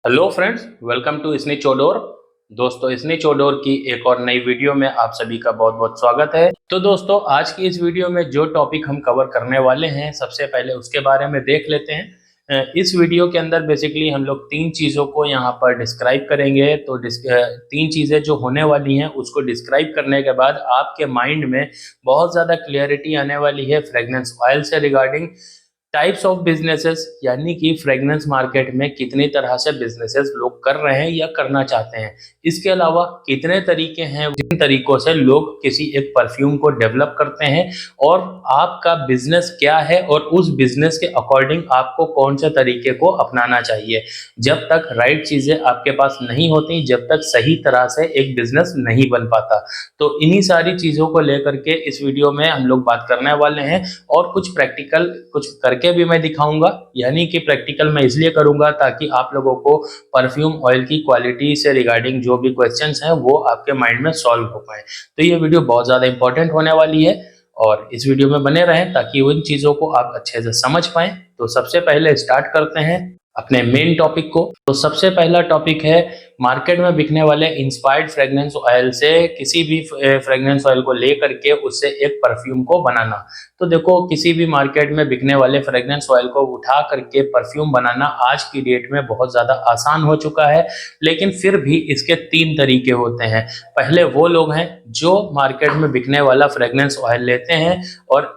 Hello friends, welcome to इसनी चौडोर। दोस्तों, इसनी चौडोर की एक और नई वीडियो में आप सभी का बहुत बहुत स्वागत है। तो दोस्तों, आज की इस वीडियो में जो टॉपिक हम कवर करने वाले हैं, सबसे पहले उसके बारे में देख लेते हैं। इस वीडियो के अंदर बेसिकली हम लोग तीन चीज़ों को यहाँ पर डिस्क्राइब करेंगे। तो तीन चीज़ें जो होने वाली हैं उसको डिस्क्राइब करने के बाद आपके माइंड में बहुत ज़्यादा क्लियरिटी आने वाली है फ्रेग्रेंस ऑयल से रिगार्डिंग टाइप्स ऑफ बिजनेसेस, यानी कि फ्रेग्रेंस मार्केट में कितनी तरह से बिजनेसेस लोग कर रहे हैं या करना चाहते हैं। इसके अलावा कितने तरीके हैं जिन तरीकों से लोग किसी एक परफ्यूम को डेवलप करते हैं, और आपका बिजनेस क्या है और उस बिजनेस के अकॉर्डिंग आपको कौन से तरीके को अपनाना चाहिए। जब तक राइट चीज़ें आपके पास नहीं होती, जब तक सही तरह से एक बिजनेस नहीं बन पाता। तो इन्हीं सारी चीज़ों को लेकर के इस वीडियो में हम लोग बात करने वाले हैं, और कुछ प्रैक्टिकल कुछ करके भी मैं दिखाऊंगा। यानी कि प्रैक्टिकल मैं इसलिए करूंगा ताकि आप लोगों को परफ्यूम ऑयल की क्वालिटी से रिगार्डिंग जो भी क्वेश्चंस हैं वो आपके माइंड में सॉल्व हो पाए। तो ये वीडियो बहुत ज़्यादा इंपॉर्टेंट होने वाली है, और इस वीडियो में बने रहें ताकि उन चीज़ों को आप अच्छे से समझ पाएं। तो सबसे पहले स्टार्ट करते हैं अपने मेन टॉपिक को। तो सबसे पहला टॉपिक है मार्केट में बिकने वाले इंस्पायर्ड फ्रेग्रेंस ऑयल से किसी भी फ्रेग्रेंस ऑयल को लेकर के उससे एक परफ्यूम को बनाना। तो देखो, किसी भी मार्केट में बिकने वाले फ्रेग्रेंस ऑयल को उठा करके परफ्यूम बनाना आज की डेट में बहुत ज़्यादा आसान हो चुका है, लेकिन फिर भी इसके तीन तरीके होते हैं। पहले वो लोग हैं जो मार्केट में बिकने वाला फ्रेग्रेंस ऑयल लेते हैं और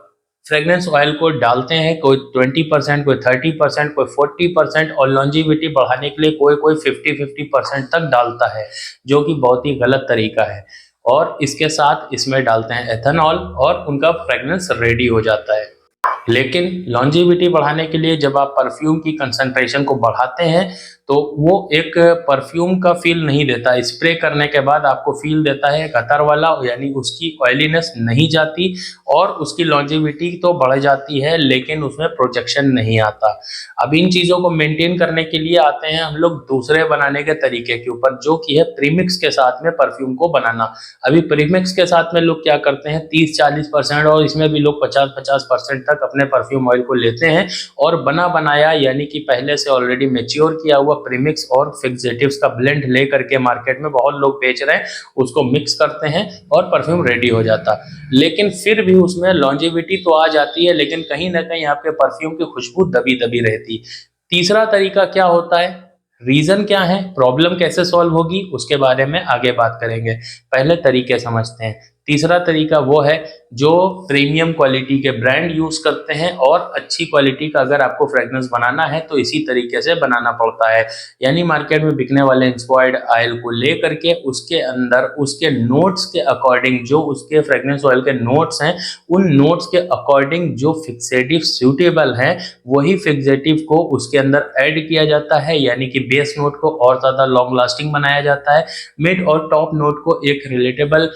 फ्रेग्रेंस ऑयल को डालते हैं, कोई 20%, कोई 30%, कोई 40%, और लॉन्जिविटी बढ़ाने के लिए कोई कोई 50-50% तक डालता है, जो कि बहुत ही गलत तरीका है। और इसके साथ इसमें डालते हैं एथेनॉल और उनका फ्रेग्रेंस रेडी हो जाता है। लेकिन लॉन्जिविटी बढ़ाने के लिए जब आप परफ्यूम की कंसंट्रेशन को बढ़ाते हैं तो वो एक परफ्यूम का फील नहीं देता। स्प्रे करने के बाद आपको फील देता है कतर वाला, यानी उसकी ऑयलीनेस नहीं जाती और उसकी लॉन्जिविटी तो बढ़ जाती है, लेकिन उसमें प्रोजेक्शन नहीं आता। अब इन चीज़ों को मेंटेन करने के लिए आते हैं हम लोग दूसरे बनाने के तरीके के ऊपर, जो कि है प्रीमिक्स के साथ में परफ्यूम को बनाना। अभी प्रीमिक्स के साथ में लोग क्या करते हैं, 30-40%, और इसमें भी लोग 50-50% तक अपने परफ्यूम ऑयल को लेते हैं और बना बनाया, यानी कि पहले से ऑलरेडी मेच्योर किया हुआ प्रीमिक्स और फिक्सेटिव्स का ब्लेंड ले करके मार्केट में बहुत लोग बेच रहे हैं, उसको मिक्स करते हैं और परफ्यूम रेडी हो जाता। लेकिन फिर भी उसमें लॉन्जिविटी तो आ जाती है, लेकिन कहीं ना कहीं आपके परफ्यूम की खुशबू दबी दबी रहती। तीसरा तरीका क्या होता है, रीजन क्या है, प्रॉब्लम कैसे सॉल्व होगी, उसके बारे में आगे बात करेंगे। पहले तरीके समझते हैं। तीसरा तरीका वो है जो प्रीमियम क्वालिटी के ब्रांड यूज करते हैं, और अच्छी क्वालिटी का अगर आपको फ्रेग्रेंस बनाना है तो इसी तरीके से बनाना पड़ता है। यानी मार्केट में बिकने वाले इंस्पायर्ड ऑयल को ले करके उसके अंदर उसके नोट्स के अकॉर्डिंग, जो उसके फ्रेग्रेंस ऑयल के नोट्स हैं, उन नोट्स के अकॉर्डिंग जो फिक्सेटिव सूटेबल हैं, वही फिक्सेटिव को उसके अंदर ऐड किया जाता है, यानी कि बेस नोट को और ज़्यादा लॉन्ग लास्टिंग बनाया जाता है। मिड और टॉप नोट को एक रिलेटेबल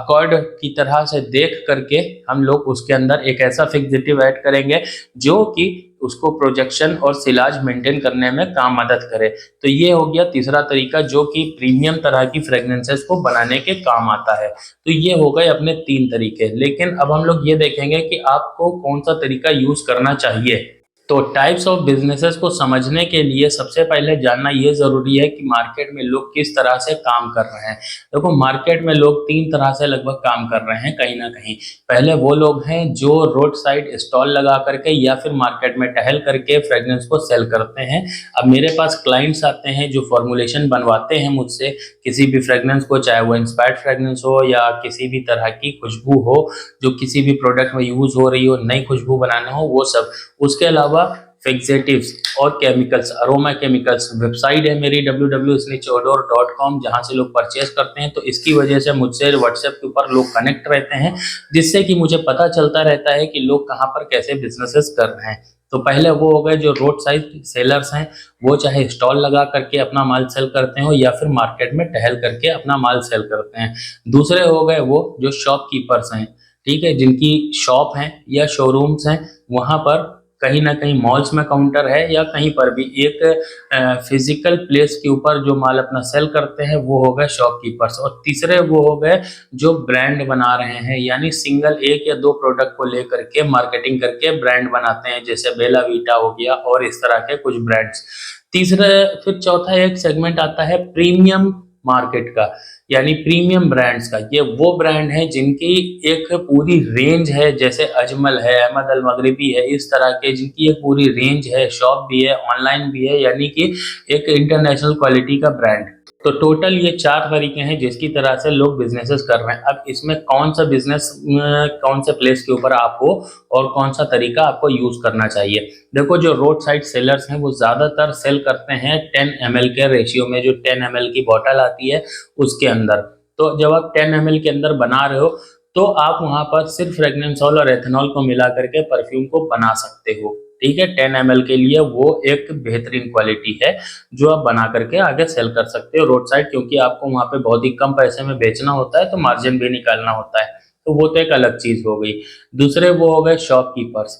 अकॉर्ड की तरह से देख करके हम लोग उसके अंदर एक ऐसा फिक्सेटिव ऐड करेंगे जो कि उसको प्रोजेक्शन और सिलाज मेंटेन करने में काम मदद करे। तो ये हो गया तीसरा तरीका, जो कि प्रीमियम तरह की फ्रेग्रेंसेस को बनाने के काम आता है। तो ये हो गए अपने तीन तरीके। लेकिन अब हम लोग ये देखेंगे कि आपको कौन सा तरीका यूज करना चाहिए। तो टाइप्स ऑफ बिजनेसेस को समझने के लिए सबसे पहले जानना ये जरूरी है कि मार्केट में लोग किस तरह से काम कर रहे हैं। देखो, मार्केट में लोग तीन तरह से लगभग काम कर रहे हैं कहीं ना कहीं। पहले वो लोग हैं जो रोड साइड स्टॉल लगा करके या फिर मार्केट में टहल करके फ्रेग्रेंस को सेल करते हैं। अब मेरे पास क्लाइंट्स आते हैं जो फॉर्मुलेशन बनवाते हैं मुझसे किसी भी फ्रेग्रेंस को, चाहे वो इंस्पायर्ड फ्रेग्रेंस हो या किसी भी तरह की खुशबू हो जो किसी भी प्रोडक्ट में यूज हो रही हो, नई खुशबू बनाना हो, वो सब। उसके अलावा फिक्सेटिव्स और केमिकल्स, अरोमा केमिकल्स, वेबसाइट है मेरी www.isnichodor.com, जहाँ से लोग परचेस करते हैं। तो इसकी वजह से मुझसे व्हाट्सएप के ऊपर लोग कनेक्ट रहते हैं, जिससे कि मुझे पता चलता रहता है कि लोग कहाँ पर कैसे बिजनेसेस कर रहे हैं। तो पहले वो हो गए जो रोड साइड सेलर्स हैं, वो चाहे स्टॉल लगा करके अपना माल सेल करते हो या फिर मार्केट में टहल करके अपना माल सेल करते हैं। दूसरे हो गए वो जो शॉपकीपर्स हैं, ठीक है, जिनकी शॉप हैं या शोरूम्स हैं, वहाँ पर कहीं ना कहीं मॉल्स में काउंटर है या कहीं पर भी एक फिजिकल प्लेस के ऊपर जो माल अपना सेल करते हैं, वो हो गए शॉपकीपर्स। और तीसरे वो हो गए जो ब्रांड बना रहे हैं, यानी सिंगल एक या दो प्रोडक्ट को लेकर के मार्केटिंग करके ब्रांड बनाते हैं, जैसे बेला वीटा हो गया और इस तरह के कुछ ब्रांड्स। तीसरा फिर चौथा एक सेगमेंट आता है प्रीमियम मार्केट का, यानी प्रीमियम ब्रांड्स का। ये वो ब्रांड है जिनकी एक पूरी रेंज है, जैसे अजमल है, अहमद अल मगरिबी है, इस तरह के जिनकी एक पूरी रेंज है, शॉप भी है, ऑनलाइन भी है, यानी कि एक इंटरनेशनल क्वालिटी का ब्रांड। तो टोटल ये 4 तरीके हैं जिसकी तरह से लोग बिजनेसेस कर रहे हैं। अब इसमें कौन सा बिजनेस कौन से प्लेस के ऊपर आप हो और कौन सा तरीका आपको यूज करना चाहिए। देखो, जो रोड साइड सेलर्स हैं वो ज्यादातर सेल करते हैं 10 ml के रेशियो में, जो 10 ml की बॉटल आती है उसके अंदर। तो जब आप 10 ml के अंदर बना रहे हो तो आप वहां पर सिर्फ फ्रेग्रेंस ऑयल और एथेनॉल को मिला करके परफ्यूम को बना सकते हो। ठीक है, 10 ml के लिए वो एक बेहतरीन क्वालिटी है जो आप बना करके आगे सेल कर सकते हो रोड साइड, क्योंकि आपको वहां पे बहुत ही कम पैसे में बेचना होता है तो मार्जिन भी निकालना होता है। तो वो तो एक अलग चीज हो गई। दूसरे वो हो गए शॉपकीपर्स,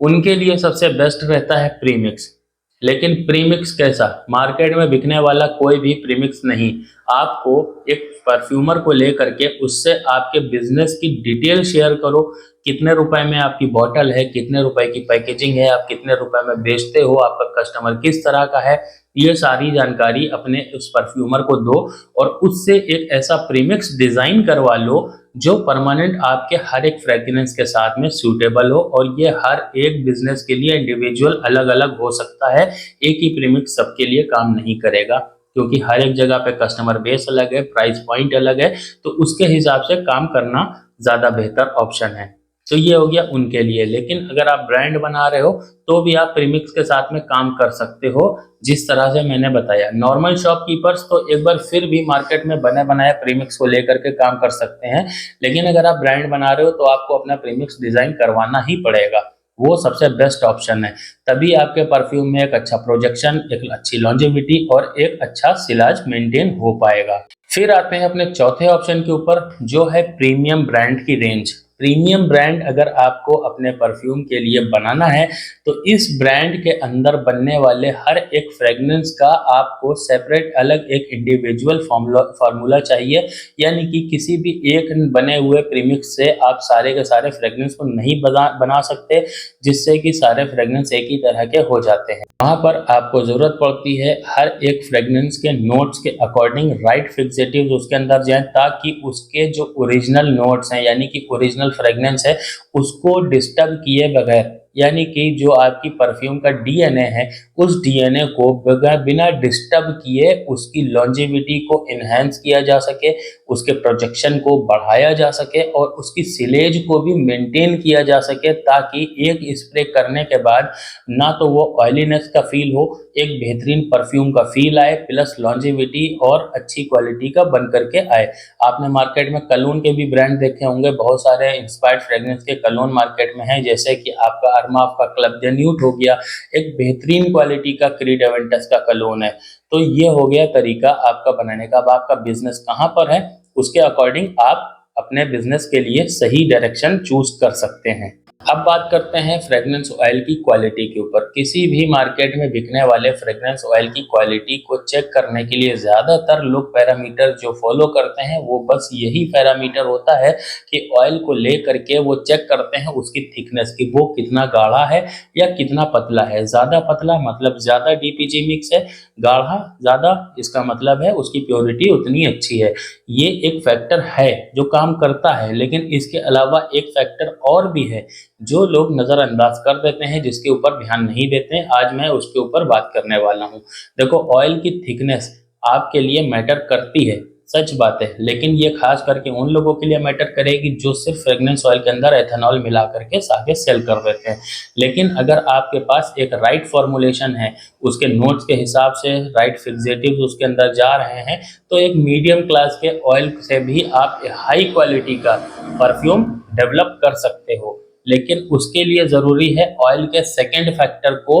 उनके लिए सबसे बेस्ट रहता है प्रीमिक्स। लेकिन प्रीमिक्स कैसा, मार्केट में बिकने वाला कोई भी प्रीमिक्स नहीं। आपको एक परफ्यूमर को लेकर के उससे आपके बिजनेस की डिटेल शेयर करो, कितने रुपए में आपकी बॉटल है, कितने रुपए की पैकेजिंग है, आप कितने रुपए में बेचते हो, आपका कस्टमर किस तरह का है, ये सारी जानकारी अपने उस परफ्यूमर को दो और उससे एक ऐसा प्रीमिक्स डिजाइन करवा लो जो परमानेंट आपके हर एक फ्रेग्रेंस के साथ में सूटेबल हो। और ये हर एक बिजनेस के लिए इंडिविजुअल अलग अलग हो सकता है, एक ही प्रीमिक्स सबके लिए काम नहीं करेगा, क्योंकि हर एक जगह पे कस्टमर बेस अलग है, प्राइस पॉइंट अलग है, तो उसके हिसाब से काम करना ज्यादा बेहतर ऑप्शन है। तो ये हो गया उनके लिए। लेकिन अगर आप ब्रांड बना रहे हो तो भी आप प्रीमिक्स के साथ में काम कर सकते हो, जिस तरह से मैंने बताया। नॉर्मल शॉपकीपर्स तो एक बार फिर भी मार्केट में बने बनाए प्रीमिक्स को लेकर के काम कर सकते हैं, लेकिन अगर आप ब्रांड बना रहे हो तो आपको अपना प्रीमिक्स डिजाइन करवाना ही पड़ेगा, वो सबसे बेस्ट ऑप्शन है। तभी आपके परफ्यूम में एक अच्छा प्रोजेक्शन, एक अच्छी लॉन्जेविटी और एक अच्छा सिलाज मेंटेन हो पाएगा। फिर आते हैं अपने चौथे ऑप्शन के ऊपर, जो है प्रीमियम ब्रांड की रेंज। प्रीमियम ब्रांड अगर आपको अपने परफ्यूम के लिए बनाना है तो इस ब्रांड के अंदर बनने वाले हर एक फ्रेग्रेंस का आपको सेपरेट अलग एक इंडिविजुअल फार्मूला चाहिए, यानी कि किसी भी एक बने हुए प्रीमिक्स से आप सारे के सारे फ्रेग्रेंस को नहीं बना सकते, जिससे कि सारे फ्रेग्रेंस एक ही तरह के हो जाते हैं। वहां पर आपको जरूरत पड़ती है हर एक फ्रेग्रेंस के नोट्स के अकॉर्डिंग राइट फिक्सेटिव्स उसके अंदर जाएं, ताकि उसके जो ओरिजिनल नोट्स हैं यानी कि ओरिजिनल फ्रेग्रेंस है उसको डिस्टर्ब किए बगैर, यानी कि जो आपकी परफ्यूम का डीएनए है उस डीएनए को बिना डिस्टर्ब किए उसकी लॉन्जेविटी को इनहेंस किया जा सके, उसके प्रोजेक्शन को बढ़ाया जा सके और उसकी सिलेज को भी मेंटेन किया जा सके, ताकि एक स्प्रे करने के बाद ना तो वो ऑयलीनेस का फील हो, एक बेहतरीन परफ्यूम का फील आए, प्लस लॉन्जेविटी और अच्छी क्वालिटी का बन करके आए। आपने मार्केट में कलोन के भी ब्रांड देखे होंगे, बहुत सारे इंस्पायर्ड फ्रेग्रेंस के कलोन मार्केट में हैं, जैसे कि आपका अरमाफ का क्लब दे न्यूट हो गया, एक बेहतरीन क्वालिटी का क्रीड एवेंटस का कलोन है। तो ये हो गया तरीका आपका बनाने का। अब आपका बिजनेस कहाँ पर है उसके अकॉर्डिंग आप अपने बिजनेस के लिए सही डायरेक्शन चूज कर सकते हैं। अब बात करते हैं फ्रेग्रेंस ऑयल की क्वालिटी के ऊपर। किसी भी मार्केट में बिकने वाले फ्रेग्रेंस ऑयल की क्वालिटी को चेक करने के लिए ज्यादातर लोग पैरामीटर जो फॉलो करते हैं वो बस यही पैरामीटर होता है कि ऑयल को ले करके वो चेक करते हैं उसकी थिकनेस की, वो कितना गाढ़ा है या कितना पतला है। ज्यादा पतला मतलब ज्यादा डीपीजी मिक्स है, गाढ़ा ज्यादा इसका मतलब है उसकी प्योरिटी उतनी अच्छी है। ये एक फैक्टर है जो काम करता है, लेकिन इसके अलावा एक फैक्टर और भी है जो लोग नजरअंदाज कर देते हैं, जिसके ऊपर ध्यान नहीं देते हैं। आज मैं उसके ऊपर बात करने वाला हूँ। देखो, ऑयल की थिकनेस आपके लिए मैटर करती है, सच बात है, लेकिन ये खास करके उन लोगों के लिए मैटर करेगी जो सिर्फ फ्रेग्रेंस ऑयल के अंदर एथेनॉल मिला करके आगे सेल कर देते हैं। लेकिन अगर आपके पास एक राइट फॉर्मुलेशन है, उसके नोट्स के हिसाब से राइट फिक्सेटिव्स उसके अंदर जा रहे हैं, तो एक मीडियम क्लास के ऑयल से भी आप हाई क्वालिटी का परफ्यूम डेवलप कर सकते हो। लेकिन उसके लिए ज़रूरी है ऑयल के सेकंड फैक्टर को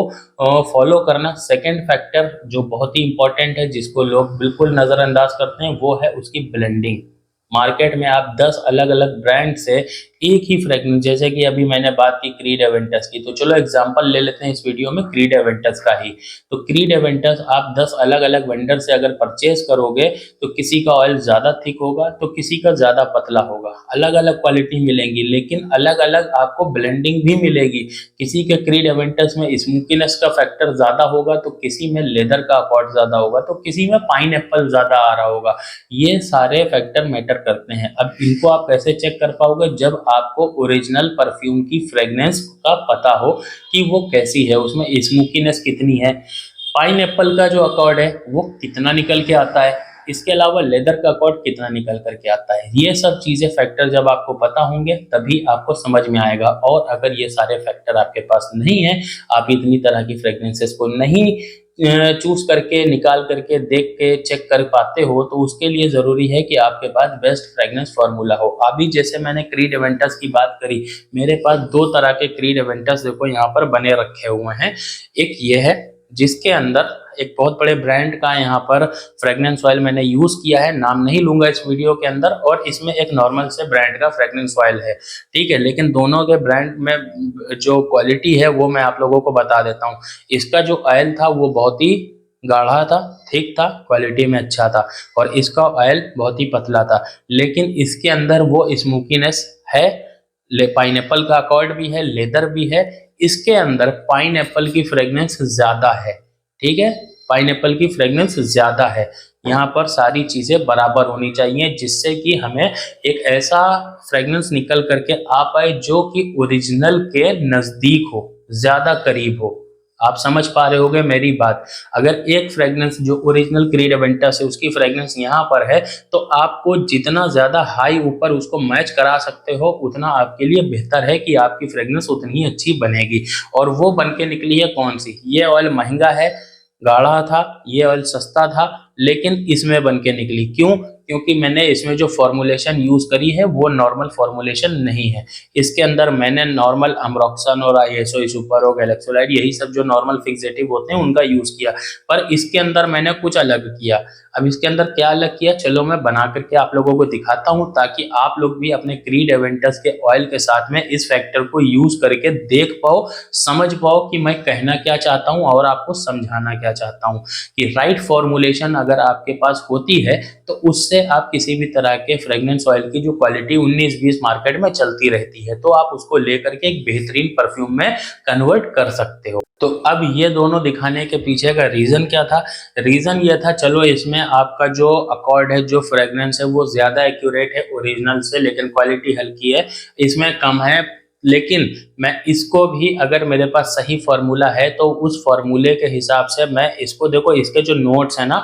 फॉलो करना। सेकंड फैक्टर जो बहुत ही इंपॉर्टेंट है, जिसको लोग बिल्कुल नज़रअंदाज करते हैं, वो है उसकी ब्लेंडिंग। मार्केट में आप 10 अलग अलग ब्रांड से एक ही फ्रेग्रेंस, जैसे कि अभी मैंने बात की क्रीड एवेंटस की, तो चलो एग्जांपल ले लेते हैं इस वीडियो में क्रीड एवेंटस का ही। तो क्रीड एवेंटस आप 10 अलग अलग वेंडर से अगर परचेज करोगे तो किसी का ऑयल ज्यादा थिक होगा तो किसी का ज्यादा पतला होगा, अलग अलग क्वालिटी मिलेंगी, लेकिन अलग अलग आपको ब्लेंडिंग भी मिलेगी। किसी के क्रीड एवेंटस में स्मोकीनेस का फैक्टर ज्यादा होगा तो किसी में लेदर का अकॉर्ड ज्यादा होगा तो किसी में पाइन एप्पल ज्यादा आ रहा होगा। ये सारे फैक्टर मैटर करते हैं। अब इनको आप कैसे चेक कर पाओगे? जब आपको ओरिजिनल परफ्यूम की फ्रेग्रेंस का पता हो कि वो कैसी है, उसमें स्मोकीनेस कितनी है, पाइन एप्पल का जो अकॉर्ड है वो कितना निकल के आता है, इसके अलावा लेदर का अकॉर्ड कितना निकल करके आता है। ये सब चीजें फैक्टर जब आपको पता होंगे तभी आपको समझ में आएगा। और अगर ये सारे फैक्टर आपके पास नहीं है, आप इतनी तरह की फ्रेग्रेंसेस को नहीं चूज करके, निकाल करके, देख के चेक कर पाते हो, तो उसके लिए जरूरी है कि आपके पास बेस्ट फ्रेग्रेंस फार्मूला हो। अभी जैसे मैंने क्रीड एवेंटस की बात करी, मेरे पास 2 तरह के क्रीड एवेंटस देखो यहाँ पर बने रखे हुए हैं। एक ये है जिसके अंदर एक बहुत बड़े ब्रांड का यहाँ पर फ्रेग्रेंस ऑयल मैंने यूज किया है, नाम नहीं लूंगा इस वीडियो के अंदर, और इसमें एक नॉर्मल से ब्रांड का फ्रेग्रेंस ऑयल है, ठीक है। लेकिन दोनों के ब्रांड में जो क्वालिटी है वो मैं आप लोगों को बता देता हूँ। इसका जो ऑयल था वो बहुत ही गाढ़ा था, थिक था, क्वालिटी में अच्छा था, और इसका ऑयल बहुत ही पतला था, लेकिन इसके अंदर वो स्मोकीनेस है, पाइनएप्पल का अकॉर्ड भी है, लेदर भी है, इसके अंदर पाइनएप्पल की फ्रेग्रेंस ज्यादा है, ठीक है, पाइनएप्पल की फ्रेग्रेंस ज्यादा है। यहाँ पर सारी चीजें बराबर होनी चाहिए जिससे कि हमें एक ऐसा फ्रेग्रेंस निकल करके आ पाए जो कि ओरिजिनल के नजदीक हो, ज्यादा करीब हो। आप समझ पा रहे होगे मेरी बात? अगर एक फ्रेग्रेंस जो ओरिजिनल क्रीड एवेंटस है उसकी फ्रेग्रेंस यहाँ पर है, तो आपको जितना ज्यादा हाई ऊपर उसको मैच करा सकते हो उतना आपके लिए बेहतर है कि आपकी फ्रेग्रेंस उतनी अच्छी बनेगी। और वो बन के निकली है कौन सी? ये ऑयल महंगा है, गाढ़ा था, ये ऑयल सस्ता था, लेकिन इसमें बन के निकली। क्यों? क्योंकि मैंने इसमें जो फॉर्मुलेशन यूज करी है वो नॉर्मल फॉर्मुलेशन नहीं है। इसके अंदर मैंने नॉर्मल अम्रोक्सन और आईएसओ सुपर और गैलेक्सोलाइड, यही सब जो नॉर्मल फिक्सेटिव होते हैं उनका यूज किया, पर इसके अंदर मैंने कुछ अलग किया। अब इसके अंदर क्या अलग किया, चलो मैं बना करके आप लोगों को दिखाता हूं, ताकि आप लोग भी अपने क्रीड एवेंटस के ऑयल के साथ में इस फैक्टर को यूज करके देख पाओ, समझ पाओ कि मैं कहना क्या चाहता हूं और आपको समझाना क्या चाहता हूं। कि राइट फॉर्मुलेशन अगर आपके पास होती है तो उससे आप किसी भी तरह के फ्रेग्रेंस ऑयल की जो क्वालिटी 19-20 मार्केट में चलती रहती है, तो आप उसको लेकर के एक बेहतरीन परफ्यूम में कन्वर्ट कर सकते हो। तो अब ये दोनों दिखाने के पीछे का रीजन क्या था? रीजन ये था, चलो इसमें आपका जो अकॉर्ड है, जो फ्रेग्रेंस है वो ज्यादा एक्यूरेट है ओरिजिनल से, लेकिन क्वालिटी हल्की है, इसमें कम है, लेकिन मैं इसको भी अगर मेरे पास सही फार्मूला है तो उस फार्मूले के हिसाब से मैं इसको, देखो इसके जो नोट्स है ना,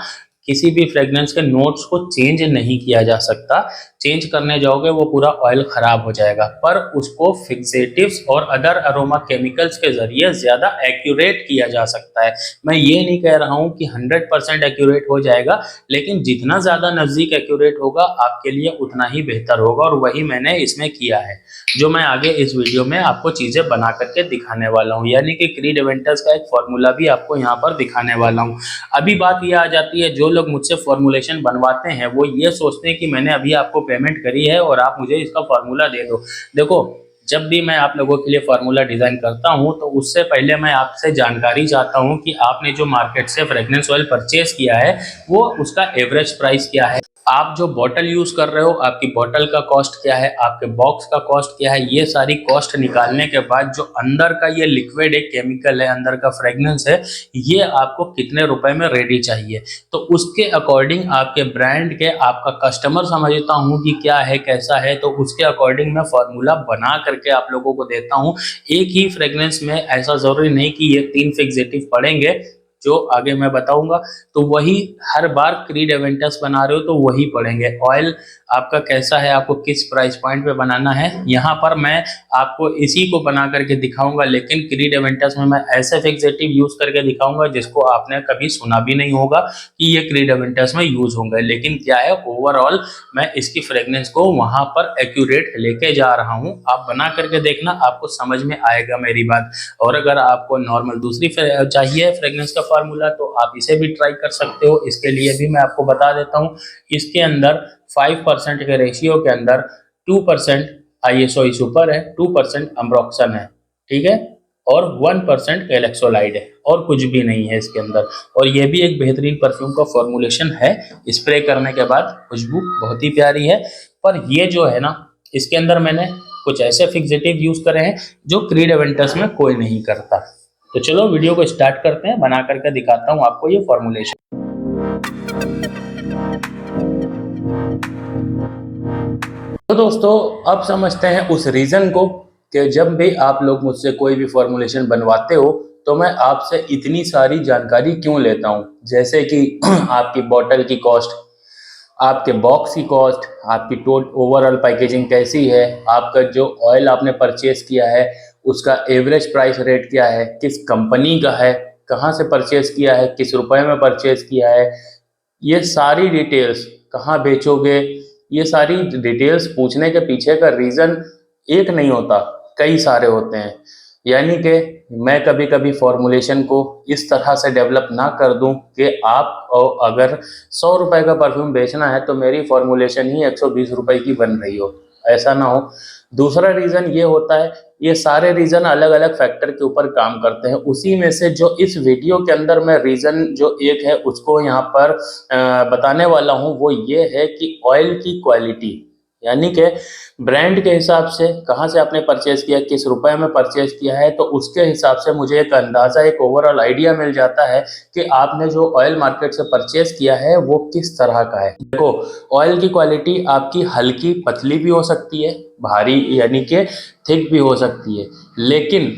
किसी भी फ्रेग्रेंस के नोट्स को चेंज नहीं किया जा सकता। चेंज करने जाओगे वो पूरा ऑयल खराब हो जाएगा, पर उसको फिक्सेटिव्स और अदर अरोमा केमिकल्स के जरिए ज्यादा एक्यूरेट किया जा सकता है। मैं ये नहीं कह रहा हूं कि 100% एक्यूरेट हो जाएगा, लेकिन जितना ज्यादा नजदीक एक्यूरेट होगा आपके लिए उतना ही बेहतर होगा, और वही मैंने इसमें किया है, जो मैं आगे इस वीडियो में आपको चीजें बना करके दिखाने वाला हूँ। यानी कि क्रीड एवेंटस का एक फॉर्मूला भी आपको यहाँ पर दिखाने वाला हूँ। अभी बात ये आ जाती है, जो लोग मुझसे फॉर्मुलेशन बनवाते हैं वो ये सोचते हैं कि मैंने अभी आपको पेमेंट करी है और आप मुझे इसका फॉर्मूला दे दो। देखो, जब भी मैं आप लोगों के लिए फार्मूला डिजाइन करता हूं तो उससे पहले मैं आपसे जानकारी चाहता हूं कि आपने जो मार्केट से फ्रेग्रेंस ऑयल परचेज किया है वो उसका एवरेज प्राइस क्या है, आप जो बॉटल यूज कर रहे हो आपकी बॉटल का कॉस्ट क्या है, आपके बॉक्स का कॉस्ट क्या है। ये सारी कॉस्ट निकालने के बाद जो अंदर का ये लिक्विड एक केमिकल है, अंदर का फ्रेग्रेंस है, ये आपको कितने रुपए में रेडी चाहिए, तो उसके अकॉर्डिंग आपके ब्रांड के, आपका कस्टमर समझता हूँ कि क्या है कैसा है, तो उसके अकॉर्डिंग मैं फॉर्मूला बना करके आप लोगों को देता हूँ। एक ही फ्रेग्रेंस में ऐसा जरूरी नहीं कि ये 3 फिक्सेटिव पड़ेंगे जो आगे मैं बताऊंगा, तो वही हर बार क्रीड एवेंटस बना रहे हो तो वही पड़ेंगे। ऑयल आपका कैसा है, आपको किस प्राइस पॉइंट पे बनाना है, यहाँ पर मैं आपको इसी को बना करके दिखाऊंगा, लेकिन क्रीड एवेंटस में मैं ऐसे फिक्सेटिव यूज करके दिखाऊंगा जिसको आपने कभी सुना भी नहीं होगा कि ये क्रीड एवेंटस में यूज होंगे। लेकिन क्या है, ओवरऑल मैं इसकी फ्रेग्रेंस को वहां पर एक्यूरेट लेके जा रहा हूँ। आप बना करके देखना, आपको समझ में आएगा मेरी बात। और अगर आपको नॉर्मल दूसरी चाहिए फ्रेग्रेंस का फार्मूला, तो आप इसे भी ट्राई कर सकते हो। इसके लिए भी मैं आपको बता देता हूँ। इसके अंदर 5% के रेशियो के अंदर 2% आईएसओ सुपर है, 2% अम्ब्रोक्सन है, ठीक है, और 1% गैलेक्सोलाइड है, और कुछ भी नहीं है इसके अंदर। और ये भी एक बेहतरीन परफ्यूम का फॉर्मुलेशन है। स्प्रे करने के बाद खुशबू बहुत ही प्यारी है। पर ये जो है ना, इसके अंदर मैंने कुछ ऐसे फिक्सेटिव यूज करे हैं जो क्रीड एवेंटस में कोई नहीं करता। तो चलो वीडियो को स्टार्ट करते हैं, बना करके दिखाता हूँ आपको ये फॉर्मुलेशन। तो दोस्तों अब समझते हैं उस रीजन को कि जब भी आप लोग मुझसे कोई भी फॉर्मुलेशन बनवाते हो तो मैं आपसे इतनी सारी जानकारी क्यों लेता हूं। जैसे कि आपकी बॉटल की कॉस्ट, आपके बॉक्स की कॉस्ट, आपकी ओवरऑल पैकेजिंग कैसी है, आपका जो ऑयल आपने परचेज किया है उसका एवरेज प्राइस रेट क्या है, किस कंपनी का है, कहाँ से परचेज किया है, किस रुपए में परचेज किया है, ये सारी डिटेल्स, कहाँ बेचोगे, ये सारी डिटेल्स पूछने के पीछे का रीज़न एक नहीं होता, कई सारे होते हैं। यानी कि मैं कभी कभी फॉर्मुलेशन को इस तरह से डेवलप ना कर दूं कि आप अगर 100 रुपए का परफ्यूम बेचना है तो मेरी फॉर्मुलेशन ही 120 रुपए की बन रही हो, ऐसा ना हो। दूसरा रीज़न ये होता है, ये सारे रीज़न अलग अलग फैक्टर के ऊपर काम करते हैं। उसी में से जो इस वीडियो के अंदर मैं रीज़न जो एक है उसको यहाँ पर बताने वाला हूँ, वो ये है कि ऑयल की क्वालिटी, यानी कि ब्रांड के हिसाब से कहाँ से आपने परचेज किया, किस रुपए में परचेज किया है, तो उसके हिसाब से मुझे एक अंदाज़ा, एक ओवरऑल आइडिया मिल जाता है कि आपने जो ऑयल मार्केट से परचेज किया है वो किस तरह का है। देखो, ऑयल की क्वालिटी आपकी हल्की पतली भी हो सकती है, भारी यानी कि थिक भी हो सकती है, लेकिन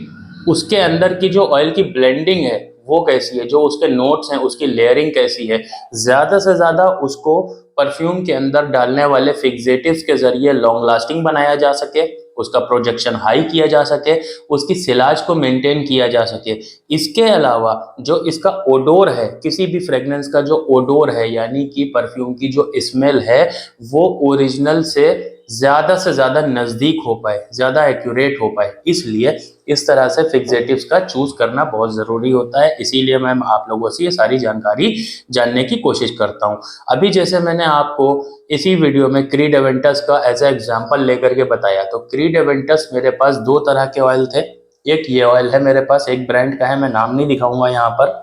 उसके अंदर की जो ऑयल की ब्लेंडिंग है वो कैसी है, जो उसके नोट्स हैं उसकी लेयरिंग कैसी है, ज़्यादा से ज़्यादा उसको परफ्यूम के अंदर डालने वाले फिक्सेटिव्स के ज़रिए लॉन्ग लास्टिंग बनाया जा सके, उसका प्रोजेक्शन हाई किया जा सके, उसकी सिलाज को मेंटेन किया जा सके। इसके अलावा जो इसका ओडोर है, किसी भी फ्रेगनेंस का जो ओडोर है यानी कि परफ्यूम की जो स्मेल है वो ओरिजिनल से ज़्यादा नज़दीक हो पाए, ज़्यादा एक्यूरेट हो पाए, इसलिए इस तरह से फिक्सेटिव्स का चूज़ करना बहुत ज़रूरी होता है। इसीलिए मैं आप लोगों से ये सारी जानकारी जानने की कोशिश करता हूँ। अभी जैसे मैंने आपको इसी वीडियो में क्रीड एवेंटस का एज ए एग्जाम्पल लेकर के बताया, तो क्रीड एवेंटस मेरे पास दो तरह के ऑयल थे। एक ये ऑयल है मेरे पास, एक ब्रांड का है, मैं नाम नहीं दिखाऊंगा यहाँ पर।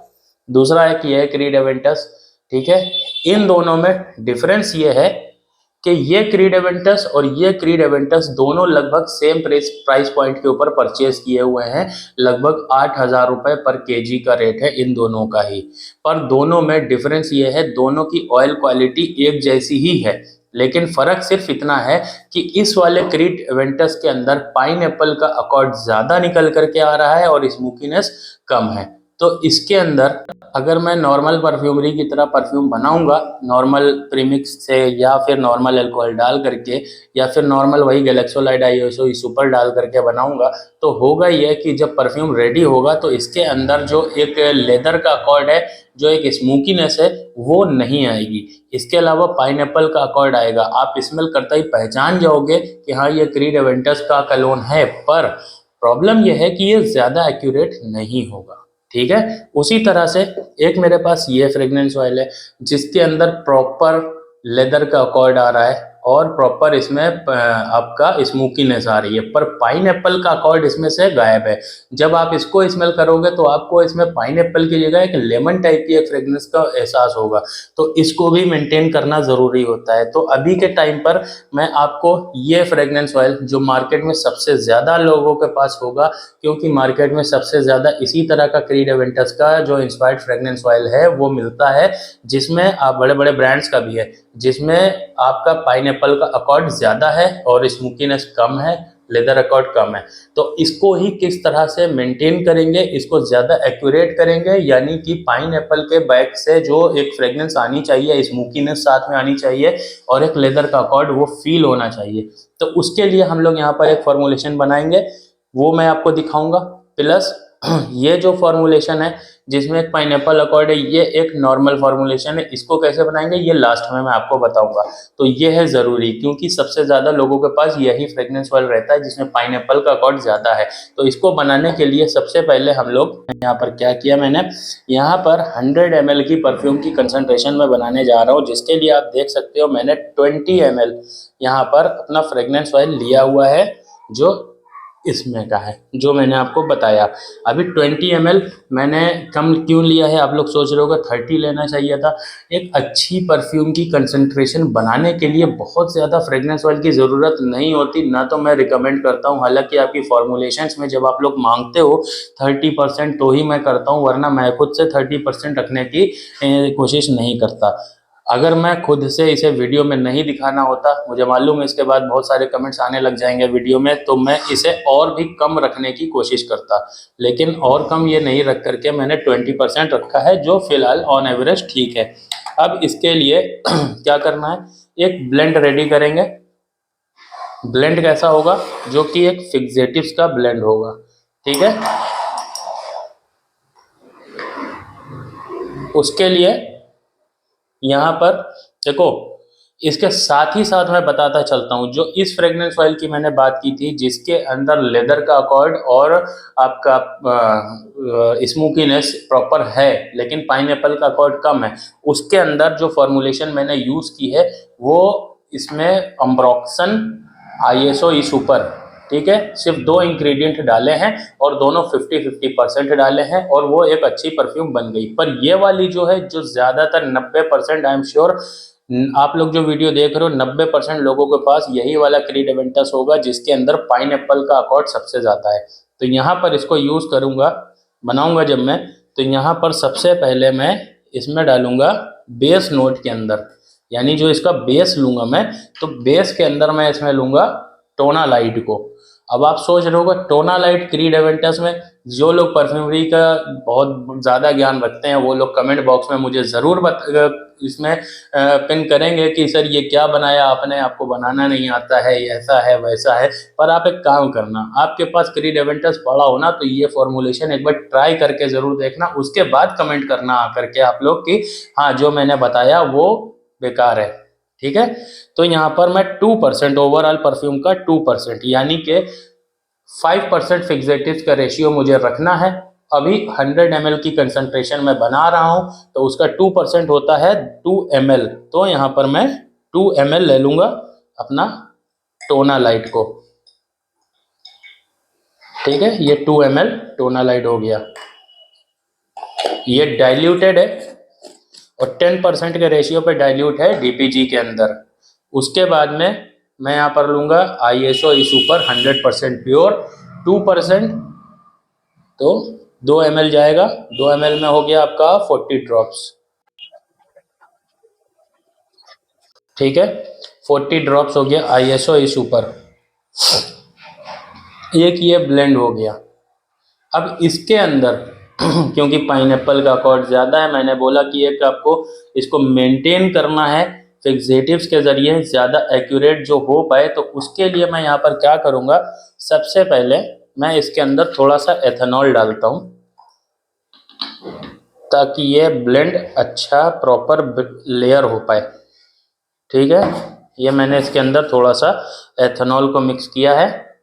दूसरा एक ये है क्रीड एवेंटस, ठीक है। इन दोनों में डिफरेंस ये है कि ये क्रीड एवेंटस और ये क्रीड एवेंटस दोनों लगभग सेम प्राइस पॉइंट के ऊपर परचेज किए हुए हैं। लगभग 8,000 रुपये पर केजी का रेट है इन दोनों का ही। पर दोनों में डिफरेंस ये है, दोनों की ऑयल क्वालिटी एक जैसी ही है, लेकिन फ़र्क सिर्फ इतना है कि इस वाले क्रीड एवेंटस के अंदर पाइन एप्पल का अकॉर्ड ज़्यादा निकल करके आ रहा है और स्मोकीनेस कम है। तो इसके अंदर अगर मैं नॉर्मल परफ्यूमरी की तरह परफ्यूम बनाऊंगा, नॉर्मल प्रीमिक्स से या फिर नॉर्मल अल्कोहल डाल करके या फिर नॉर्मल वही गैलेक्सोलाइड आईएसओ सुपर डाल करके बनाऊंगा, तो होगा ये कि जब परफ्यूम रेडी होगा तो इसके अंदर जो एक लेदर का अकॉर्ड है, जो एक स्मोकीनेस है, वो नहीं आएगी। इसके अलावा पाइनएप्पल का अकॉर्ड आएगा। आप स्मेल करते ही पहचान जाओगे कि हाँ ये क्रीड एवेंटस का कलोन है, पर प्रॉब्लम यह है कि ये ज़्यादा एक्यूरेट नहीं होगा, ठीक है। उसी तरह से एक मेरे पास ये फ्रेग्रेंस ऑयल है जिसके अंदर प्रॉपर लेदर का अकॉर्ड आ रहा है और प्रॉपर इसमें आपका स्मोकीनेस आ रही है, पर पाइन एप्पल का अकॉर्ड इसमें से गायब है। जब आप इसको स्मेल करोगे तो आपको इसमें पाइन एप्पल की जगह एक लेमन टाइप की एक फ्रेग्रेंस का एहसास होगा। तो इसको भी मेंटेन करना ज़रूरी होता है। तो अभी के टाइम पर मैं आपको ये फ्रेग्रेंस ऑयल जो मार्केट में सबसे ज़्यादा लोगों के पास होगा, क्योंकि मार्केट में सबसे ज़्यादा इसी तरह का क्रीड एवेंटस का जो इंस्पायर्ड फ्रेग्रेंस ऑयल है वो मिलता है, जिसमें आप बड़े बड़े ब्रांड्स का भी है, जिसमें आपका पाइनएप्पल का अकॉर्ड ज़्यादा है और स्मोकीनेस कम है, लेदर अकॉर्ड कम है। तो इसको ही किस तरह से मेंटेन करेंगे, इसको ज़्यादा एक्यूरेट करेंगे, यानी कि पाइनएप्पल के बैक से जो एक फ्रेग्रेंस आनी चाहिए, स्मोकीनेस साथ में आनी चाहिए और एक लेदर का अकॉर्ड वो फील होना चाहिए। तो उसके लिए हम लोग यहाँ पर एक फॉर्मुलेशन बनाएंगे, वो मैं आपको दिखाऊंगा। प्लस ये जो फॉर्मुलेशन है जिसमें एक पाइनएप्पल अकॉर्ड है, ये एक नॉर्मल फॉर्मुलेशन है। इसको कैसे बनाएंगे ये लास्ट में मैं आपको बताऊंगा। तो ये है ज़रूरी, क्योंकि सबसे ज़्यादा लोगों के पास यही फ्रेग्रेंस ऑयल रहता है जिसमें पाइनएप्पल का अकॉर्ड ज़्यादा है। तो इसको बनाने के लिए सबसे पहले हम लोग यहाँ पर क्या किया, मैंने यहाँ पर 100 ml की परफ्यूम की कंसंट्रेशन में बनाने जा रहा हूँ, जिसके लिए आप देख सकते हो मैंने 20 ml यहाँ पर अपना फ्रेग्रेंस ऑयल लिया हुआ है, जो इसमें का है, जो मैंने आपको बताया। अभी 20 ml मैंने कम क्यों लिया है, आप लोग सोच रहे होगा 30 लेना चाहिए था। एक अच्छी परफ्यूम की कंसंट्रेशन बनाने के लिए बहुत ज़्यादा फ्रेग्रेंस ऑयल की ज़रूरत नहीं होती, ना तो मैं रिकमेंड करता हूँ। हालांकि आपकी फॉर्मुलेशंस में जब आप लोग मांगते हो 30% तो ही मैं करता हूँ, वरना मैं खुद से 30% रखने की कोशिश नहीं करता। अगर मैं खुद से इसे वीडियो में नहीं दिखाना होता, मुझे मालूम है इसके बाद बहुत सारे कमेंट्स आने लग जाएंगे वीडियो में, तो मैं इसे और भी कम रखने की कोशिश करता। लेकिन और कम ये नहीं रख करके मैंने 20% रखा है, जो फिलहाल ऑन एवरेज ठीक है। अब इसके लिए क्या करना है, एक ब्लेंड रेडी करेंगे। ब्लेंड कैसा होगा, जो कि एक फिक्सेटिव्स का ब्लेंड होगा, ठीक है। उसके लिए यहाँ पर देखो, इसके साथ ही साथ मैं बताता चलता हूँ, जो इस फ्रेग्रेंस ऑयल की मैंने बात की थी, जिसके अंदर लेदर का अकॉर्ड और आपका स्मोकीनेस प्रॉपर है, लेकिन पाइनएप्पल का अकॉर्ड कम है, उसके अंदर जो फॉर्मुलेशन मैंने यूज़ की है वो इसमें अम्ब्रोक्सन आईएसओ ई सुपर, ठीक है। सिर्फ 2 इंग्रेडिएंट डाले हैं और दोनों 50-50% डाले हैं, और वो एक अच्छी परफ्यूम बन गई। पर ये वाली जो है, जो ज़्यादातर 90% आई एम श्योर आप लोग जो वीडियो देख रहे हो 90% लोगों के पास यही वाला क्रीड एवेंटस होगा, जिसके अंदर पाइनएप्पल का अकॉर्ड सबसे ज़्यादा है। तो यहाँ पर इसको यूज़ करूँगा, बनाऊँगा जब मैं, तो यहाँ पर सबसे पहले मैं इसमें डालूँगा बेस नोट के अंदर, यानी जो इसका बेस लूँगा मैं, तो बेस के अंदर मैं इसमें लूँगा टोना लाइट को। अब आप सोच रहे होगा टोना लाइट क्रीड एवेंटस में, जो लोग परफ्यूमरी का बहुत ज़्यादा ज्ञान रखते हैं वो लोग कमेंट बॉक्स में मुझे ज़रूर इसमें पिन करेंगे कि सर ये क्या बनाया आपने, आपको बनाना नहीं आता है, ऐसा है वैसा है। पर आप एक काम करना, आपके पास क्रीड एवेंटस पड़ा हो ना, तो ये फॉर्मुलेशन एक बार ट्राई करके ज़रूर देखना, उसके बाद कमेंट करना आकर के आप लोग कि हाँ जो मैंने बताया वो बेकार है, ठीक है। तो यहाँ पर मैं 2% ओवरऑल परफ्यूम का 2%, यानी कि 5% फिक्सेटिव्स का रेशियो मुझे रखना है। अभी 100 ml की कंसंट्रेशन में बना रहा हूँ, तो उसका 2% होता है 2 ml। तो यहाँ पर मैं 2 ml ले लूँगा अपना टोना लाइट को, ठीक है। ये 2 ml टोना लाइट हो गया, ये डाइल्यूटेड है और 10% के रेशियो पे डाइल्यूट है डीपीजी के अंदर। उसके बाद में मैं यहाँ पर लूँगा आईएसओ ई सुपर 100% प्योर 2%, तो 2 ml जाएगा। 2 ml में हो गया आपका 40 ड्रॉप्स, ठीक है। 40 ड्रॉप्स हो गया आईएसओ ई सुपर, एक ये ब्लेंड हो गया। अब इसके अंदर क्योंकि पाइनएप्पल का अकॉर्ड ज़्यादा है, मैंने बोला कि एक आपको इसको मेंटेन करना है फिक्सेटिव्स के ज़रिए ज़्यादा एक्यूरेट जो हो पाए, तो उसके लिए मैं यहाँ पर क्या करूँगा, सबसे पहले मैं इसके अंदर थोड़ा सा एथेनॉल डालता हूँ, ताकि ये ब्लेंड अच्छा प्रॉपर लेयर हो पाए, ठीक है। ये मैंने इसके अंदर थोड़ा सा एथेनॉल को मिक्स किया है।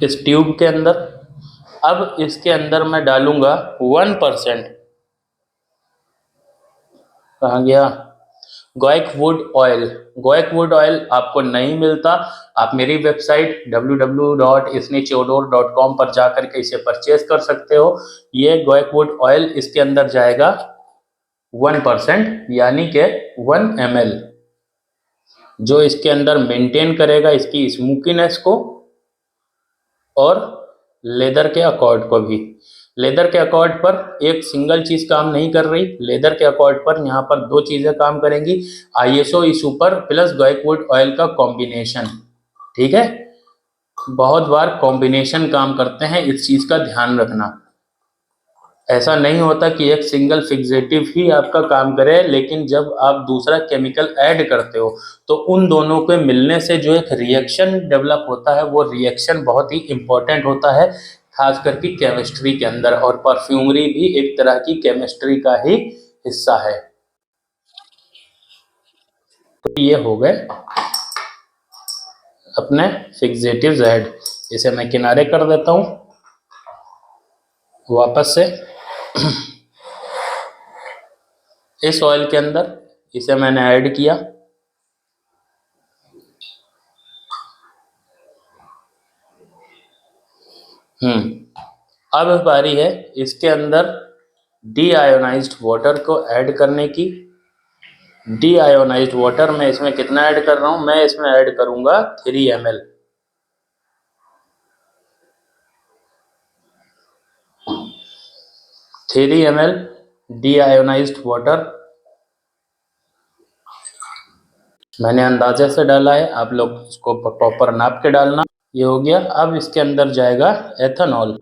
इस ट्यूब के अंदर अब इसके अंदर मैं डालूंगा 1%, कहाँ गया, गॉयकवुड ऑयल। गॉयकवुड ऑयल आपको नहीं मिलता, आप मेरी वेबसाइट www.isnichodor.com पर जा करके इसे परचेज कर सकते हो। ये गॉयकवुड ऑयल इसके अंदर जाएगा 1%, यानी कि 1 ml, जो इसके अंदर मेंटेन करेगा इसकी स्मोकीनेस को और लेदर के अकॉर्ड को भी। लेदर के अकॉर्ड पर एक सिंगल चीज़ काम नहीं कर रही, लेदर के अकॉर्ड पर यहाँ पर 2 चीज़ें काम करेंगी, आईएसओ ई सुपर प्लस गॉयकवुड ऑयल का कॉम्बिनेशन, ठीक है। बहुत बार कॉम्बिनेशन काम करते हैं, इस चीज़ का ध्यान रखना। ऐसा नहीं होता कि एक सिंगल फिक्सेटिव ही आपका काम करे, लेकिन जब आप दूसरा केमिकल ऐड करते हो तो उन दोनों के मिलने से जो एक रिएक्शन डेवलप होता है, वो रिएक्शन बहुत ही इम्पोर्टेंट होता है, खास करके केमिस्ट्री के अंदर। और परफ्यूमरी भी एक तरह की केमिस्ट्री का ही हिस्सा है। तो ये हो गए अपने फिक्सेटिव्स ऐड। इसे मैं किनारे कर देता हूँ वापस से। इस ऑयल के अंदर इसे मैंने ऐड किया। अब बारी है इसके अंदर डीआयोनाइज्ड वाटर को ऐड करने की। डीआयोनाइज्ड वाटर में इसमें कितना ऐड कर रहा हूं? मैं इसमें ऐड करूंगा 3 ml। 3 ml डीआयोनाइज्ड वाटर मैंने अंदाजे से डाला है, आप लोग इसको प्रॉपर नाप के डालना। ये हो गया। अब इसके अंदर जाएगा एथेनॉल।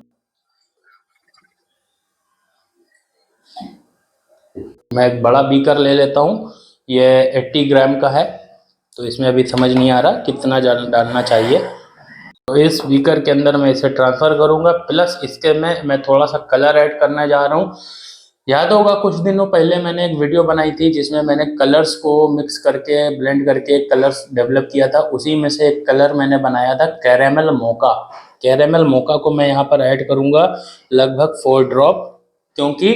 मैं एक बड़ा बीकर ले लेता हूँ, ये 80 ग्राम का है, तो इसमें अभी समझ नहीं आ रहा कितना डालना चाहिए। तो इस बीकर के अंदर मैं इसे ट्रांसफ़र करूँगा, प्लस इसके में मैं थोड़ा सा कलर ऐड करने जा रहा हूँ। याद होगा कुछ दिनों पहले मैंने एक वीडियो बनाई थी जिसमें मैंने कलर्स को मिक्स करके ब्लेंड करके कलर्स डेवलप किया था। उसी में से एक कलर मैंने बनाया था कैरेमल मोका। कैरेमल मोका को मैं यहाँ पर ऐड करूँगा लगभग 4 ड्रॉप, क्योंकि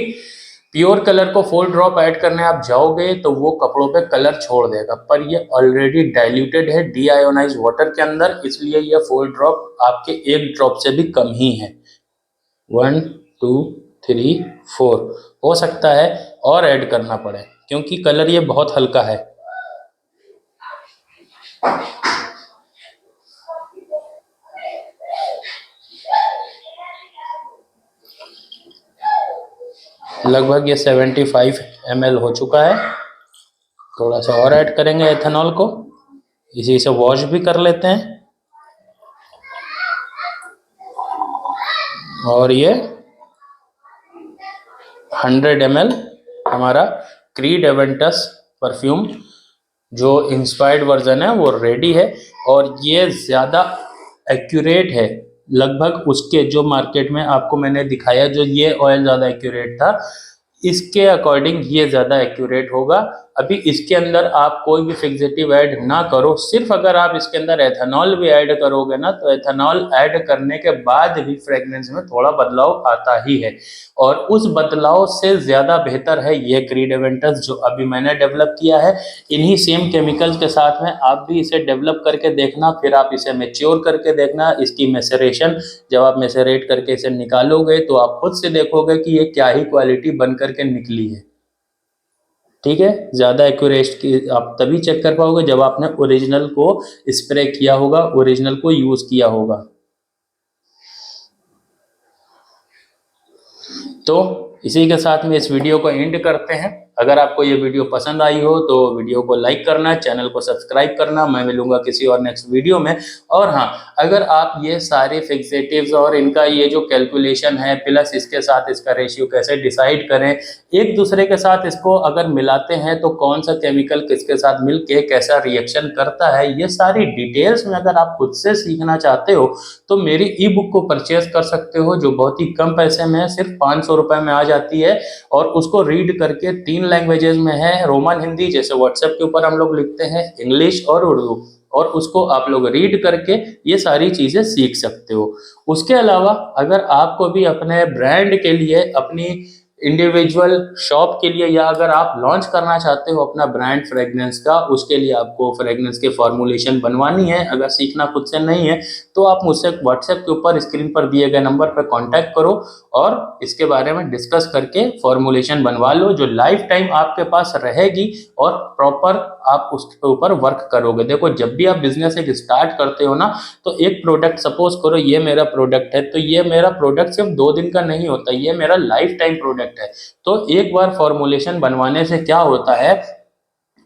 प्योर कलर को 4 ड्रॉप ऐड करने आप जाओगे तो वो कपड़ों पे कलर छोड़ देगा, पर ये ऑलरेडी डाइल्यूटेड है डीआयोनाइज्ड वाटर के अंदर, इसलिए ये 4 ड्रॉप आपके 1 ड्रॉप से भी कम ही है। 1 2 3 4 हो सकता है और ऐड करना पड़े, क्योंकि कलर ये बहुत हल्का है। लगभग ये 75 ml हो चुका है। थोड़ा सा और ऐड करेंगे एथेनॉल को, इसी से वॉश भी कर लेते हैं। और ये 100 ml हमारा क्रीड एवेंटस परफ्यूम जो इंस्पायर्ड वर्जन है वो रेडी है। और ये ज़्यादा एक्यूरेट है लगभग उसके जो मार्केट में आपको मैंने दिखाया, जो ये ऑयल ज़्यादा एक्यूरेट था, इसके अकॉर्डिंग ये ज़्यादा एक्यूरेट होगा। अभी इसके अंदर आप कोई भी फिक्सेटिव ऐड ना करो, सिर्फ अगर आप इसके अंदर एथेनॉल भी ऐड करोगे ना, तो एथेनॉल ऐड करने के बाद भी फ्रेगनेंस में थोड़ा बदलाव आता ही है। और उस बदलाव से ज़्यादा बेहतर है ये क्रीड एवेंटस जो अभी मैंने डेवलप किया है। इन्हीं सेम केमिकल्स के साथ में आप भी इसे डेवलप करके देखना, फिर आप इसे मैच्योर करके देखना। इसकी मैसेरेशन जब आप मैसेरेट करके इसे निकालोगे तो आप खुद से देखोगे कि ये क्या ही क्वालिटी बन करके निकली है। ठीक है, ज़्यादा एक्यूरेट की आप तभी चेक कर पाओगे जब आपने ओरिजिनल को स्प्रे किया होगा, ओरिजिनल को यूज़ किया होगा। तो इसी के साथ में इस वीडियो को एंड करते हैं। अगर आपको ये वीडियो पसंद आई हो तो वीडियो को लाइक करना, चैनल को सब्सक्राइब करना। मैं मिलूंगा किसी और नेक्स्ट वीडियो में। और हाँ, अगर आप ये सारे फिक्सेटिव्स और इनका ये जो कैलकुलेशन है, प्लस इसके साथ इसका रेशियो कैसे डिसाइड करें, एक दूसरे के साथ इसको अगर मिलाते हैं तो कौन सा केमिकल किसके साथ मिलके कैसा रिएक्शन करता है, ये सारी डिटेल्स में अगर आप खुद से सीखना चाहते हो तो मेरी ई बुक को परचेज कर सकते हो, जो बहुत ही कम पैसे में सिर्फ 500 रुपये में आ जाती है। और उसको रीड करके 3 लैंग्वेजेस में है, रोमन हिंदी जैसे व्हाट्सएप के ऊपर हम लोग लिखते हैं, इंग्लिश और उर्दू, और उसको आप लोग रीड करके ये सारी चीज़ें सीख सकते हो। उसके अलावा अगर आपको भी अपने ब्रांड के लिए, अपनी इंडिविजुअल शॉप के लिए, या अगर आप लॉन्च करना चाहते हो अपना ब्रांड फ्रेगनेंस का, उसके लिए आपको फ्रेगनेंस के फॉर्मुलेशन बनवानी है, अगर सीखना खुद से नहीं है तो आप मुझसे व्हाट्सएप के ऊपर स्क्रीन पर दिए गए नंबर पर कांटेक्ट करो और इसके बारे में डिस्कस करके फॉर्मुलेशन बनवा लो, जो लाइफ टाइम आपके पास रहेगी और प्रॉपर आप उसके ऊपर वर्क करोगे। देखो, जब भी आप बिजनेस एक स्टार्ट करते हो ना, तो एक प्रोडक्ट, सपोज करो ये मेरा प्रोडक्ट है, तो ये मेरा प्रोडक्ट सिर्फ 2 दिन का नहीं होता, ये मेरा लाइफ टाइम प्रोडक्ट है। तो एक बार फॉर्मुलेशन बनवाने से क्या होता है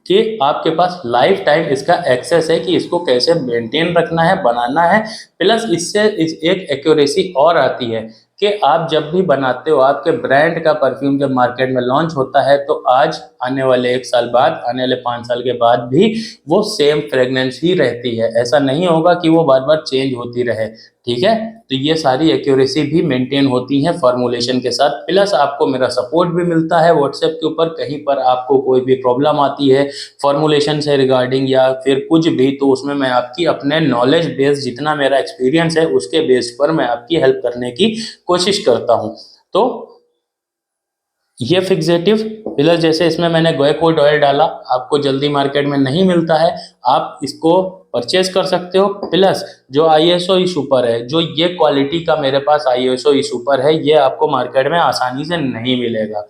कि आपके पास लाइफ टाइम इसका एक्सेस है कि इसको कैसे मेंटेन रखना है, बनाना है। प्लस इससे एक एक्यूरेसी और आती है। कि आप जब भी बनाते हो, आपके ब्रांड का परफ्यूम जब मार्केट में लॉन्च होता है तो आज आने वाले 1 साल बाद, आने वाले 5 साल के बाद भी वो सेम फ्रेग्रेंस ही रहती है। ऐसा नहीं होगा कि वो बार बार चेंज होती रहे, ठीक है। तो ये सारी एक्यूरेसी भी मेंटेन होती है फॉर्मुलेशन के साथ। प्लस आपको मेरा सपोर्ट भी मिलता है व्हाट्सएप के ऊपर। कहीं पर आपको कोई भी प्रॉब्लम आती है फॉर्मुलेशन से रिगार्डिंग या फिर कुछ भी, तो उसमें मैं आपकी अपने नॉलेज बेस, जितना मेरा एक्सपीरियंस है उसके बेस पर मैं आपकी हेल्प करने की कोशिश करता हूँ। तो ये फिक्सेटिव प्लस जैसे इसमें मैंने गुइकोड ऑयल डाला, आपको जल्दी मार्केट में नहीं मिलता है, आप इसको परचेज कर सकते हो। प्लस जो ISO सुपर है, जो ये क्वालिटी का मेरे पास ISO सुपर है, ये आपको मार्केट में आसानी से नहीं मिलेगा।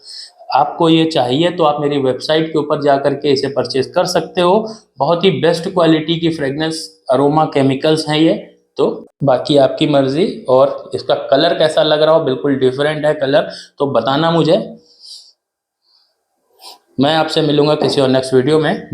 आपको ये चाहिए तो आप मेरी वेबसाइट के ऊपर जा करके इसे परचेज कर सकते हो। बहुत ही बेस्ट क्वालिटी की फ्रेग्रेंस अरोमा केमिकल्स हैं ये। तो बाकी आपकी मर्जी। और इसका कलर कैसा लग रहा हो, बिल्कुल डिफरेंट है कलर, तो बताना मुझे। मैं आपसे मिलूंगा किसी और नेक्स्ट वीडियो में।